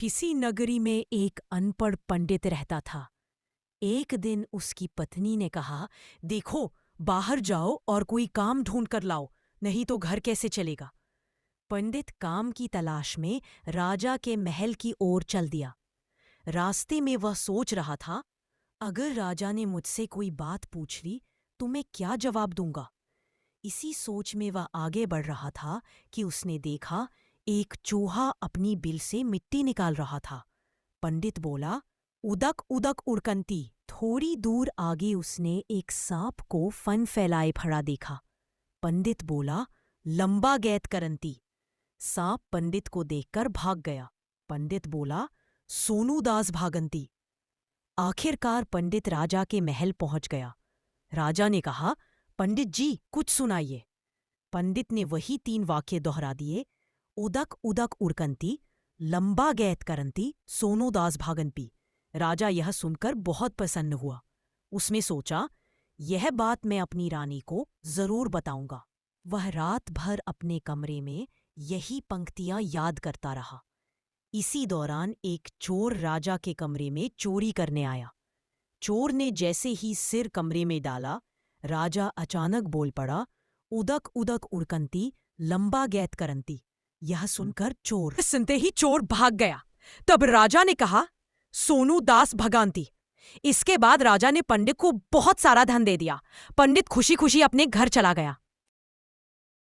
किसी नगरी में एक अनपढ़ पंडित रहता था। एक दिन उसकी पत्नी ने कहा, देखो, बाहर जाओ और कोई काम ढूंढ कर लाओ, नहीं तो घर कैसे चलेगा। पंडित काम की तलाश में राजा के महल की ओर चल दिया। रास्ते में वह सोच रहा था, अगर राजा ने मुझसे कोई बात पूछ ली तो मैं क्या जवाब दूंगा। इसी सोच में वह आगे बढ़ रहा था कि उसने देखा, एक चूहा अपनी बिल से मिट्टी निकाल रहा था। पंडित बोला, उदक उदक उड़कंती। थोड़ी दूर आगे उसने एक सांप को फन फैलाए खड़ा देखा। पंडित बोला, लंबा गैत करंती। सांप पंडित को देखकर भाग गया। पंडित बोला, सोनू दास भागंती। आखिरकार पंडित राजा के महल पहुंच गया। राजा ने कहा, पंडित जी, कुछ सुनाइए। पंडित ने वही 3 वाक्य दोहरा दिए, उदक उदक उड़कंती, लंबा गैत करंती, सोनो दास भागंती। राजा यह सुनकर बहुत प्रसन्न हुआ। उसने सोचा, यह बात मैं अपनी रानी को जरूर बताऊंगा। वह रात भर अपने कमरे में यही पंक्तियां याद करता रहा। इसी दौरान एक चोर राजा के कमरे में चोरी करने आया। चोर ने जैसे ही सिर कमरे में डाला, राजा अचानक बोल पड़ा, उदक उदक उड़कंती, लंबा गैत करंती। यह सुनकर चोर सुनते ही चोर भाग गया। तब राजा ने कहा, सोनू दास भगांती। इसके बाद राजा ने पंडित को बहुत सारा धन दे दिया। पंडित खुशी खुशी अपने घर चला गया।